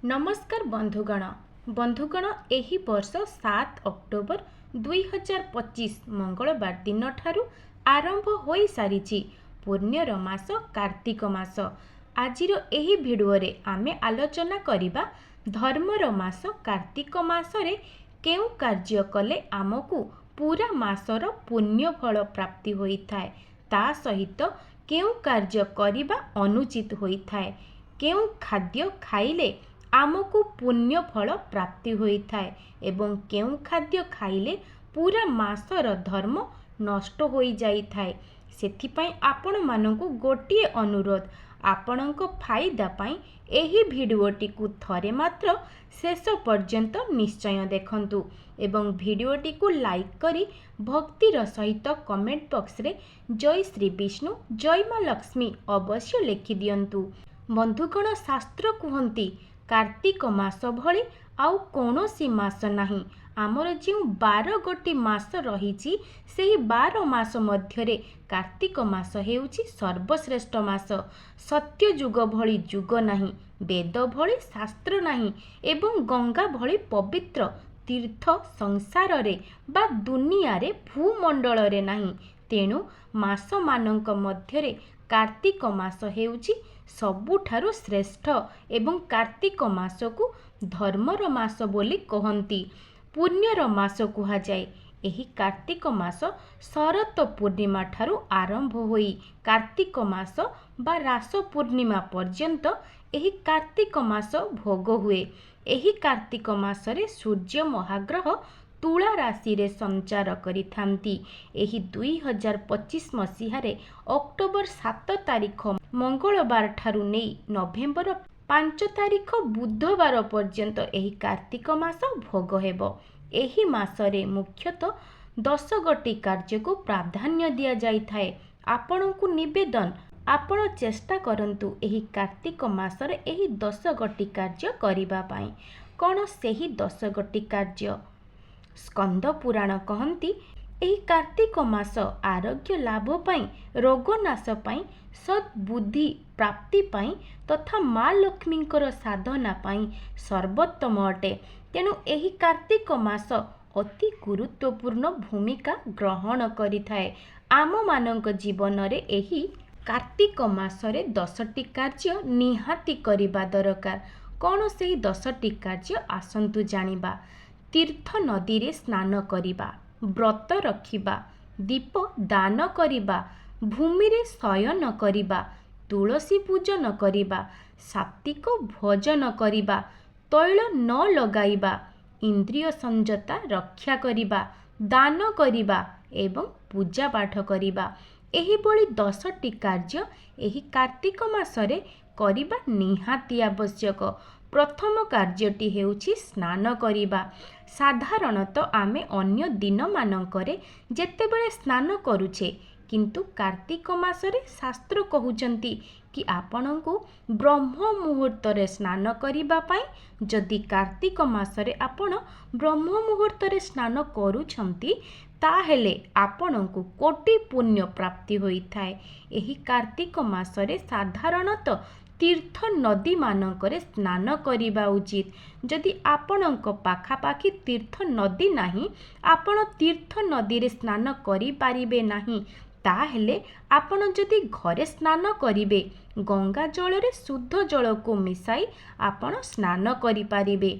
नमस्कार बंधुगण एही वर्ष 7 अक्टोबर 2025 मंगलवार दिन ठारू आरंभ हो सारी पुण्यर मास कार्तिक मास। आजिर एही भिडियो रे आमे आलोचना करिबा धर्मर मास कार्तिक मासरे केउ कार्य कले आमको पूरा मासर पुण्य फल प्राप्ति होइथाय, ता सहित केउ कार्य करिबा अनुचित होइथाय, केउ खाद्य खाइले आमको पुण्य फल प्राप्ति होइथाय एवं केउ खाद्य खाइले पूरा मासर धर्म नष्ट होई जाइथाय। सेथिपाई आपण मानंकु गोटिए अनुरोध, आपणक फायदा पाई एही भिडियोटी को थरे मात्र शेष पर्यंत निश्चय देखंतु एवं भिडियोटी को लाइक करी भक्तिर सहित कमेंट बॉक्स रे जय श्री विष्णु जय माँ लक्ष्मी अवश्य लिखि दियंतु। बंधुगण शास्त्र कहती कार्तिक मास भली आउ कौनसी मास नहीं। आमर जो 12 गोटी मास रही से 12 मास मध्य कार्तिक मास हेउची सर्वश्रेष्ठ मास। सत्य जुग भली जुग नहीं, वेद भली शास्त्र नहीं एवं गंगा भली पवित्र तीर्थ संसार रे बा दुनिया रे भूमंडल रे नहीं। तेणु मास मानक मध्य कार्तिक मास हेउची सबुठारु श्रेष्ठ एवं कार्तिक मास को धर्मर मास बोली कहती, पुण्यर मास कहा जाए। एही कार्तिक मास शरत पूर्णिमा ठारू आरंभ होई कार्तिक मास बा रास पूर्णिमा पर्यंत एही कार्तिक मास भोग हुए। एही कार्तिक मासरे सूर्य महाग्रह तुला राशि रे संचार करिथांती। एही 2025 मसीहारे अक्टोबर 7 तारिख मंगलवार ठारू नहीं नवेम्बर 5 तारिख बुधवार पर्यंत एही कार्तिक मास भोग हेबो। एही मासरे मुख्यतः 10 गोटी कार्य को प्राधान्य दिया जाइथाए। आपणकु निवेदन, आपण चेष्टा करंतु एही कार्तिक मासरे एही 10 गोटी कार्य करिबा पाई। कोन सेही 10 गोटी कार्य? स्कंद पुराण कहती एही कार्तिक मास आरोग्य लाभ पाई, रोग नाश पाई, सद्बुद्धि प्राप्ति पाई तथा माँ लक्ष्मींकर साधना पाई सर्वोत्तम अटे। तेणु एही कार्तिक मास अति गुरुत्वपूर्ण भूमिका ग्रहण करिथाए। आम मानक जीवन रे एही कार्तिक मासरे 10टी कार्य निहाती करिबा दरकार। कौन से 10टी कार्य आसंतु जानिबा। तीर्थ नदी रे स्नान करिबा, व्रत रखिबा, दीप दान करिबा, भूमि रे शयन करिबा, तुलसी पूजन करिबा, सात्विक भोजन करिबा, तैल न लगाइबा, इंद्रिय संयता रक्षा करिबा, दान करिबा एवं पूजा पाठ करिबा। एही बळी 10टी कार्य एही कार्तिक मासरे करिबा निहाती आवश्यक। प्रथम कार्यटी हेउछि स्नान करिबा। साधारणतः आमे अन्य दिन मानकरे जेतेबेले स्नान करूछे, किंतु कार्तिक मासरे शास्त्र कहउचंती कि आपणको ब्रह्म मुहूर्त रे स्नान करिबा पाई। जदि कार्तिक मासरे आपण ब्रह्म मुहूर्त रे स्नान करूछंती ताहेले आपणको कोटि पुण्य प्राप्ति होइथाय। एही कार्तिक मासरे साधारणतः तीर्थ नदी मानकरे स्नान करिबा उचित। जदि आपणक पाखापाखी तीर्थ नदी नाही, आपण तीर्थ नदी रे स्नान करि पारिबे नाही, ताहेले आपण जदि घरे स्नान करिबे, गंगा जल रे शुद्ध जल को मिसाई आपण स्नान करि पारिबे।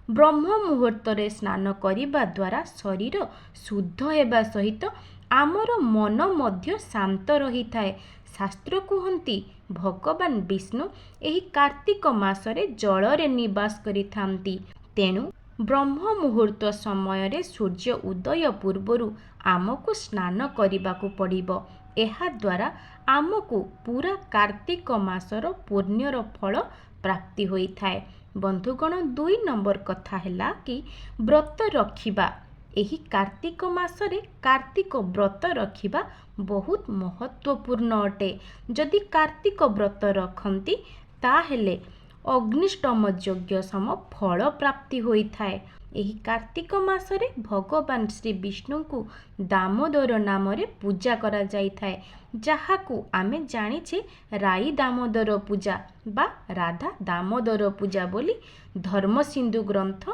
ब्रह्म मुहूर्त रे स्नान करिबा द्वारा शरीर शुद्ध हेबा सहित आमर मन मध्य शांत रही थाए। शास्त्र कहती भगवान विष्णु एही कार्तिक मासरे जल रे निवास करिथांती। तेणु ब्रह्म मुहूर्त समय रे सूर्य उदय पूर्वरु आमको स्नान करिबाकु पड़िबो। एहा द्वारा आमको पूरा कार्तिक मासर पुण्यर फल प्राप्ति होइथाए। बंधुगण 2 नंबर कथा हैला कि व्रत रखिबा। एही कार्तिक मासरे कार्तिक व्रत रखिबा बहुत महत्वपूर्ण अटे। जदि कार्तिक व्रत रखंती ताहेले अग्निष्टम यज्ञ सम फल प्राप्ति होइथाए। ଏହି କାର୍ତ୍ତିକ ମାସରେ ଭଗବାନ ଶ୍ରୀ ବିଷ୍ଣୁଙ୍କୁ ଦାମୋଦର ନାମରେ ପୂଜା କରାଯାଇଥାଏ, ଯାହାକୁ ଆମେ ଜାଣିଛେ ରାଇ ଦାମୋଦର ପୂଜା ବା ରାଧା ଦାମୋଦର ପୂଜା ବୋଲି ଧର୍ମସିନ୍ଧୁ ଗ୍ରନ୍ଥ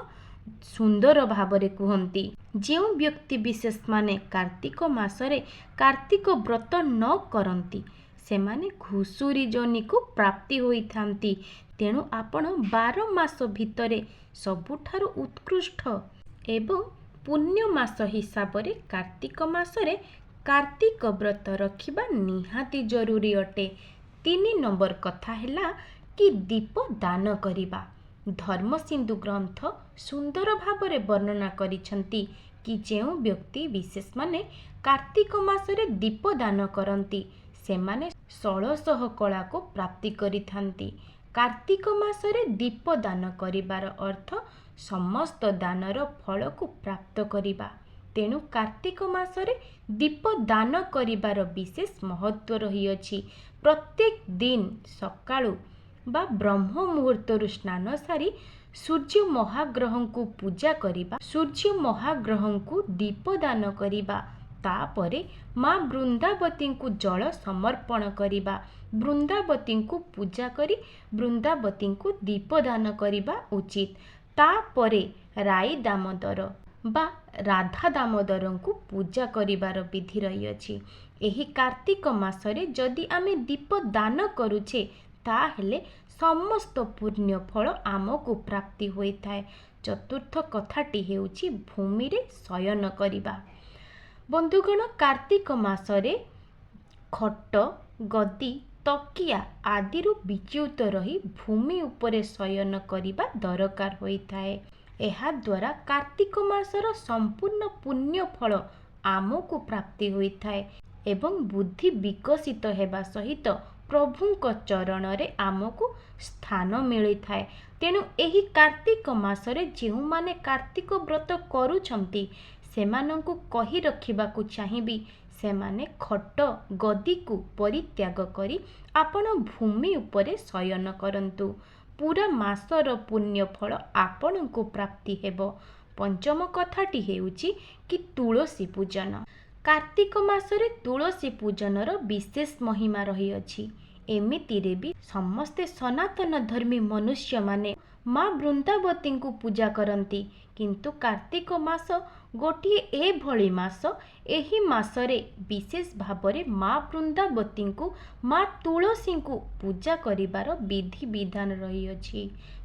ସୁନ୍ଦର ଭାବରେ କୁହନ୍ତି। ଯେଉଁ ବ୍ୟକ୍ତି ବିଶେଷମାନେ କାର୍ତ୍ତିକ ମାସରେ କାର୍ତ୍ତିକ ବ୍ରତ ନ କରନ୍ତି ସେମାନେ ଘୁଷୁରୀ ଯୋନିକୁ ପ୍ରାପ୍ତି ହୋଇଥାନ୍ତି। ତେଣୁ ଆପଣ 12 ମାସ ଭିତରେ ସବୁଠାରୁ ଉତ୍କୃଷ୍ଟ ଏବଂ ପୁଣ୍ୟ ମାସ ହିସାବରେ କାର୍ତ୍ତିକ ମାସରେ କାର୍ତ୍ତିକ ବ୍ରତ ରଖିବା ନିହାତି ଜରୁରୀ ଅଟେ। 3 ନମ୍ବର କଥା ହେଲା କି ଦୀପ ଦାନ କରିବା। ଧର୍ମସିନ୍ଧୁ ଗ୍ରନ୍ଥ ସୁନ୍ଦର ଭାବରେ ବର୍ଣ୍ଣନା କରିଛନ୍ତି କି ଯେଉଁ ବ୍ୟକ୍ତି ବିଶେଷମାନେ କାର୍ତ୍ତିକ ମାସରେ ଦୀପ ଦାନ କରନ୍ତି ସେମାନେ 1600 କଳାକୁ ପ୍ରାପ୍ତି କରିଥାନ୍ତି। କାର୍ତ୍ତିକ ମାସରେ ଦୀପ ଦାନ କରିବାର ଅର୍ଥ ସମସ୍ତ ଦାନର ଫଳକୁ ପ୍ରାପ୍ତ କରିବା। ତେଣୁ କାର୍ତ୍ତିକ ମାସରେ ଦୀପ ଦାନ କରିବାର ବିଶେଷ ମହତ୍ତ୍ୱ ରହିଅଛି। ପ୍ରତ୍ୟେକ ଦିନ ସକାଳୁ ବା ବ୍ରହ୍ମ ମୁହୂର୍ତ୍ତରୁ ସ୍ନାନ ସାରି ସୂର୍ଯ୍ୟ ମହାଗ୍ରହଙ୍କୁ ପୂଜା କରିବା, ସୂର୍ଯ୍ୟ ମହାଗ୍ରହଙ୍କୁ ଦୀପ ଦାନ କରିବା, ତାପରେ ମା ବୃନ୍ଦାବତୀଙ୍କୁ ଜଳ ସମର୍ପଣ କରିବା, ବୃନ୍ଦାବତୀଙ୍କୁ ପୂଜା କରି ବୃନ୍ଦାବତୀଙ୍କୁ ଦୀପ ଦାନ କରିବା ଉଚିତ। ତାପରେ ରାଇ ଦାମୋଦର ବା ରାଧା ଦାମୋଦରଙ୍କୁ ପୂଜା କରିବାର ବିଧି ରହିଅଛି। ଏହି କାର୍ତ୍ତିକ ମାସରେ ଯଦି ଆମେ ଦୀପ ଦାନ କରୁଛେ ତାହେଲେ ସମସ୍ତ ପୁଣ୍ୟ ଫଳ ଆମକୁ ପ୍ରାପ୍ତି ହୋଇଥାଏ। ଚତୁର୍ଥ କଥାଟି ହେଉଛି ଭୂମିରେ ଶୟନ କରିବା। ବନ୍ଧୁଗଣ, କାର୍ତ୍ତିକ ମାସରେ ଖଟ, ଗଦି, ତକିଆ ଆଦିରୁ ବିଚ୍ୟୁତ ରହି ଭୂମି ଉପରେ ଶୟନ କରିବା ଦରକାର ହୋଇଥାଏ। ଏହାଦ୍ୱାରା କାର୍ତ୍ତିକ ମାସର ସମ୍ପୂର୍ଣ୍ଣ ପୁଣ୍ୟ ଫଳ ଆମକୁ ପ୍ରାପ୍ତି ହୋଇଥାଏ ଏବଂ ବୁଦ୍ଧି ବିକଶିତ ହେବା ସହିତ ପ୍ରଭୁଙ୍କ ଚରଣରେ ଆମକୁ ସ୍ଥାନ ମିଳିଥାଏ। ତେଣୁ ଏହି କାର୍ତ୍ତିକ ମାସରେ ଯେଉଁମାନେ କାର୍ତ୍ତିକ ବ୍ରତ କରୁଛନ୍ତି ସେମାନଙ୍କୁ କହି ରଖିବାକୁ ଚାହିଁବି, ସେମାନେ ଖଟ ଗଦିକୁ ପରିତ୍ୟାଗ କରି ଆପଣ ଭୂମି ଉପରେ ଶୟନ କରନ୍ତୁ। ପୁରା ମାସର ପୁଣ୍ୟ ଫଳ ଆପଣଙ୍କୁ ପ୍ରାପ୍ତି ହେବ। ପଞ୍ଚମ କଥାଟି ହେଉଛି କି ତୁଳସୀ ପୂଜନ। କାର୍ତ୍ତିକ ମାସରେ ତୁଳସୀ ପୂଜନର ବିଶେଷ ମହିମା ରହିଅଛି। ଏମିତିରେ ବି ସମସ୍ତେ ସନାତନ ଧର୍ମୀ ମନୁଷ୍ୟମାନେ ମା ବୃନ୍ଦାବତୀଙ୍କୁ ପୂଜା କରନ୍ତି, କିନ୍ତୁ କାର୍ତ୍ତିକ ମାସ ଗୋଟିଏ ଏଭଳି ମାସ, ଏହି ମାସରେ ବିଶେଷ ଭାବରେ ମା ବୃନ୍ଦାବତୀଙ୍କୁ, ମା ତୁଳସୀଙ୍କୁ ପୂଜା କରିବାର ବିଧି ବିଧାନ ରହିଅଛି।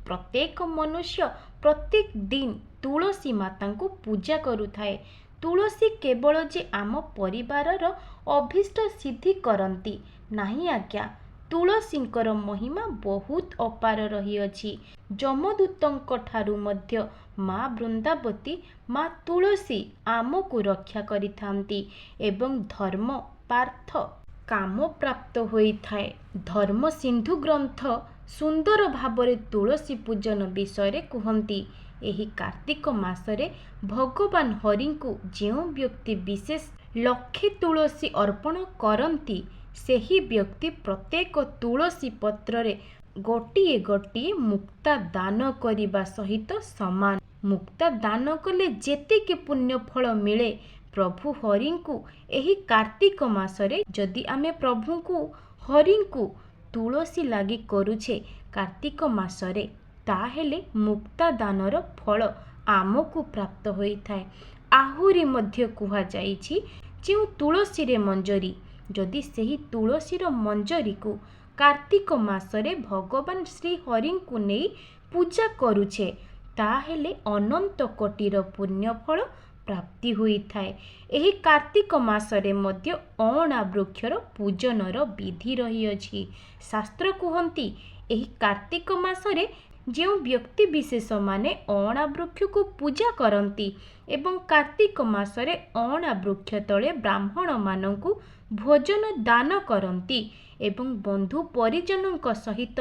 ପ୍ରତ୍ୟେକ ମନୁଷ୍ୟ ପ୍ରତ୍ୟେକ ଦିନ ତୁଳସୀ ମାତାଙ୍କୁ ପୂଜା କରୁଥାଏ। ତୁଳସୀ କେବଳ ଯେ ଆମ ପରିବାରର ଅଭୀଷ୍ଟ ସିଦ୍ଧି କରନ୍ତି ନାହିଁ ଆଜ୍ଞା, ତୁଳସୀଙ୍କର ମହିମା ବହୁତ ଅପାର ରହିଅଛି। ଯମଦୂତଙ୍କ ଠାରୁ ମଧ୍ୟ ମା ବୃନ୍ଦାବତୀ, ମା ତୁଳସୀ ଆମକୁ ରକ୍ଷା କରିଥାନ୍ତି ଏବଂ ଧର୍ମ, ପାର୍ଥ, କାମ ପ୍ରାପ୍ତ ହୋଇଥାଏ। ଧର୍ମସିନ୍ଧୁ ଗ୍ରନ୍ଥ ସୁନ୍ଦର ଭାବରେ ତୁଳସୀ ପୂଜନ ବିଷୟରେ କୁହନ୍ତି। ଏହି କାର୍ତ୍ତିକ ମାସରେ ଭଗବାନ ହରିଙ୍କୁ ଯେଉଁ ବ୍ୟକ୍ତି ବିଶେଷ ଲକ୍ଷେ ତୁଳସୀ ଅର୍ପଣ କରନ୍ତି ସେହି ବ୍ୟକ୍ତି ପ୍ରତ୍ୟେକ ତୁଳସୀ ପତ୍ରରେ ଗୋଟିଏ ଗୋଟିଏ ମୁକ୍ତା ଦାନ କରିବା ସହିତ ସମାନ। ମୁକ୍ତା ଦାନ କଲେ ଯେତିକି ପୁଣ୍ୟ ଫଳ ମିଳେ, ପ୍ରଭୁ ହରିଙ୍କୁ ଏହି କାର୍ତ୍ତିକ ମାସରେ ଯଦି ଆମେ ପ୍ରଭୁଙ୍କୁ ହରିଙ୍କୁ ତୁଳସୀ ଲାଗି କରୁଛେ କାର୍ତ୍ତିକ ମାସରେ, ତାହେଲେ ମୁକ୍ତା ଦାନର ଫଳ ଆମକୁ ପ୍ରାପ୍ତ ହୋଇଥାଏ। ଆହୁରି ମଧ୍ୟ କୁହାଯାଇଛି, ଯେଉଁ ତୁଳସୀରେ ମଞ୍ଜରୀ, ଯଦି ସେହି ତୁଳସୀର ମଞ୍ଜରୀକୁ କାର୍ତ୍ତିକ ମାସରେ ଭଗବାନ ଶ୍ରୀ ହରିଙ୍କୁ ନେଇ ପୂଜା କରୁଛେ ତାହେଲେ ଅନନ୍ତ କୋଟିର ପୁଣ୍ୟ ଫଳ ପ୍ରାପ୍ତି ହୋଇଥାଏ। ଏହି କାର୍ତ୍ତିକ ମାସରେ ମଧ୍ୟ ଅଁଳା ବୃକ୍ଷର ପୂଜନର ବିଧି ରହିଅଛି। ଶାସ୍ତ୍ର କୁହନ୍ତି, ଏହି କାର୍ତ୍ତିକ ମାସରେ ଯେଉଁ ବ୍ୟକ୍ତି ବିଶେଷମାନେ ଅଁଳା ବୃକ୍ଷକୁ ପୂଜା କରନ୍ତି ଏବଂ କାର୍ତ୍ତିକ ମାସରେ ଅଁଳା ବୃକ୍ଷ ତଳେ ବ୍ରାହ୍ମଣମାନଙ୍କୁ ଭୋଜନ ଦାନ କରନ୍ତି ଏବଂ ବନ୍ଧୁ ପରିଜନଙ୍କ ସହିତ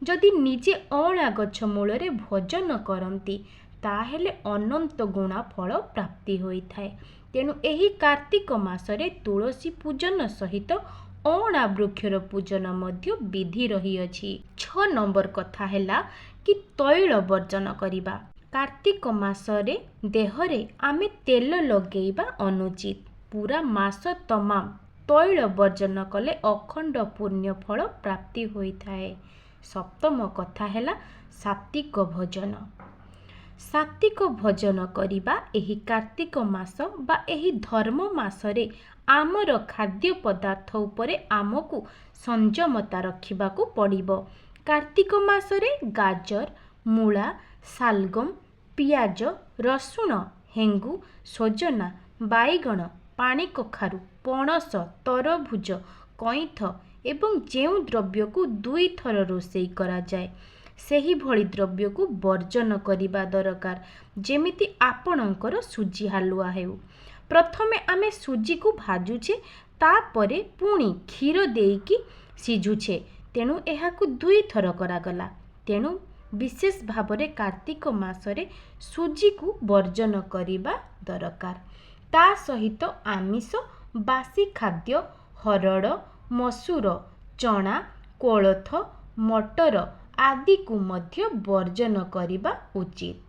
ଯଦି ନିଜେ ଅଁଳା ଗଛ ମୂଳରେ ଭୋଜନ କରନ୍ତି ତାହେଲେ ଅନନ୍ତ ଗୁଣା ଫଳ ପ୍ରାପ୍ତି ହୋଇଥାଏ। ତେଣୁ ଏହି କାର୍ତ୍ତିକ ମାସରେ ତୁଳସୀ ପୂଜନ ସହିତ ଅଁଳା ବୃକ୍ଷର ପୂଜନ ମଧ୍ୟ ବିଧି ରହିଅଛି। 6 ନମ୍ବର କଥା ହେଲା କି ତୈଳ ବର୍ଜନ କରିବା। कार्तिक मासरे देहरे आमे तेल लगेइबा अनुचित। पूरा मास तमाम तैल वर्जन कले अखंड पुण्य फल प्राप्ति होइथाए। सप्तम कथा हैला सात्विक भोजन। सात्विक भोजन करिबा एही कार्तिक मास बा एही धर्म मासरे आमर खाद्य पदार्थ उपरे आमको संयमता रखिबाकू पड़िबो। कार्तिक मासरे गाजर, मूला, सालगम, पियाज, रसुण, हेंगु, सजना, बाईगण, पानी कखारु, पणस, तरभुज, कईथ एवं जेउ द्रव्य को 2 थर रोषेई करा जाए सेही भली द्रव्य को वर्जन करिबा दरकार। जेमिति आपणकर सुजी हालुआ हेउ। प्रथमे आमे सुजी को भाजुछे, तापरे पुणी क्षीर देइकी सिझुछे, तेणु एहाकू 2 थर करागला। तेणु विशेष भावरे कार्तिक मासरे सुजी को वर्जन करिबा दरकार। ता सहित आमिष, बासी खाद्य, हरड़, मसूर, चना, कोलथ, मटर आदि को मध्य वर्जन करिबा उचित।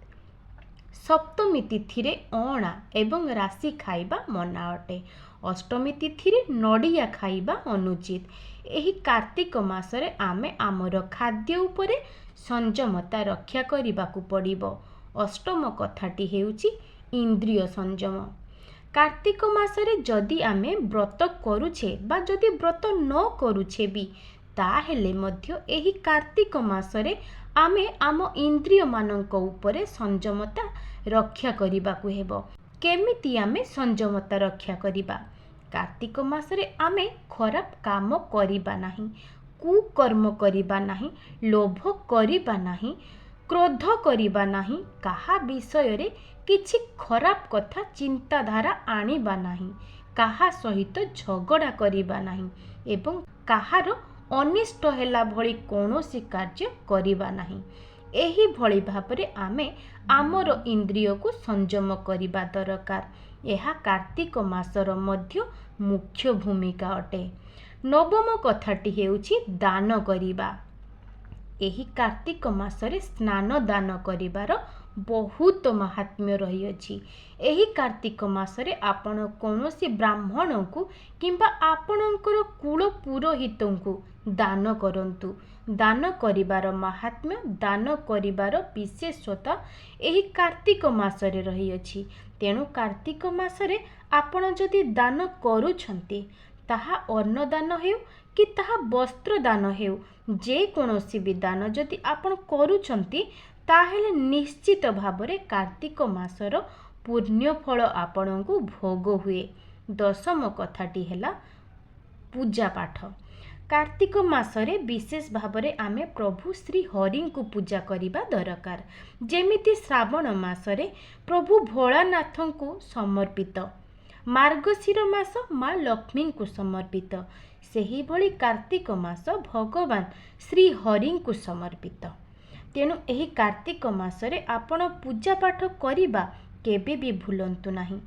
सप्तमी तिथि रे अणा एवं राशि खाइबा मना अटे। अष्टमी तिथि रे नड़िया खाइबा अनुचित। एही कार्तिक मासरे आमे आमर खाद्य उपरे संयमता रक्षा करिबाकू पड़िबो। अष्टम कथाटी हेउची इंद्रिय संयम। कार्तिक मासरे जदि आमे व्रत करूछे बा जदि व्रत न करूछे भी ताहेले मध्य एही कार्तिक मासरे आमे आम इंद्रिय मानक उपरे संयमता रक्षा करिबाकू हेबो। केमिति आमे संयमता रक्षा करिबा? कार्तिक मासरे आमे खराब काम करिबा नाही, कुकर्म करिबा नाही, लोभ करिबा नाही, क्रोध करिबा नाही, काहा विषय रे किछि खराब कथा चिंताधारा आनिबा नाही, काहा सहित झगड़ा करिबा नाही एवं काहार अनिष्ट हेला भली कौनसी कार्य करिबा नाही। एही भली भाबरे आमे आमर इंद्रिय को संयम करिबा दरकार। एहा कार्तिक मासर मध्य मुख्य भूमिका अटे। नवम कथाटी हेउछि दान करिबा। एही कार्तिक मासरे स्नान दान करिबार बहुत महात्म्य रही अछि। एही कार्तिक मासरे आपण कौनसी ब्राह्मण को किंबा आपणकर कुल पुरोहित को दान करंतु। दान करिबार महात्म्य, दान करिबार विशेषता एही कार्तिक मासरे रही अछि। तेणु कार्तिक मासरे आपण जदि दान करूछंती, ताहा अन्न दान हेउ कि ताहा वस्त्र दान हेउ, जे कोनोसी भी दान जदि आपण करूछंती ताहेले निश्चित भावरे कार्तिक मासर पुण्य फल आपणको भोग हुए। दशम कथाटी हेला पूजा पाठ। कार्तिक मासरे विशेष भावरे आमे प्रभु श्री हरि को पूजा करिबा दरकार। जेमिति श्रावण मासरे प्रभु भोलानाथ को समर्पित, मार्गशीर मास माँ लक्ष्मी को समर्पित, सेही भली कार्तिक मास भगवान श्री हरि को समर्पित। तेणु एही कार्तिक मासरे आपण पूजा पाठ करिबा केबे भी भूलंतु नाही।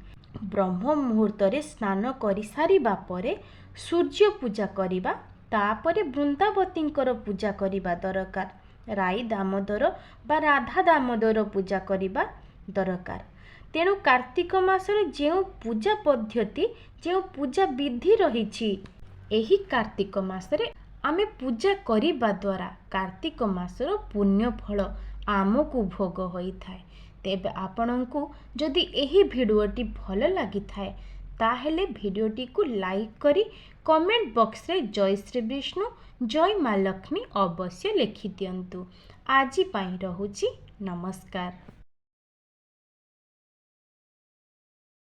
ब्रह्म मुहूर्त रे स्नान करि सारिबा परे सूर्य पूजा करिबा, तापरे वृंदावतींकर पूजा करिबा दरकार। राई दामोदर बा राधा दामोदर पूजा करिबा दरकार। तेणु कार्तिक मासरे जेउ पूजा पद्धति, जेउ पूजा विधि रहिछि, एही कार्तिक मासरे आमे पूजा करिबा द्वारा कार्तिक मासर पुण्य फल आमको भोग होई थाए। तेबे आपणको जदि एही भिडियोटी भल लागि थाए ताहेले भिडियोटी को लाइक करी कमेंट बॉक्स रे जय श्री विष्णु, जय माँ लक्ष्मी अवश्य लिखि दियंतु। आजि पई रहुछि, नमस्कार।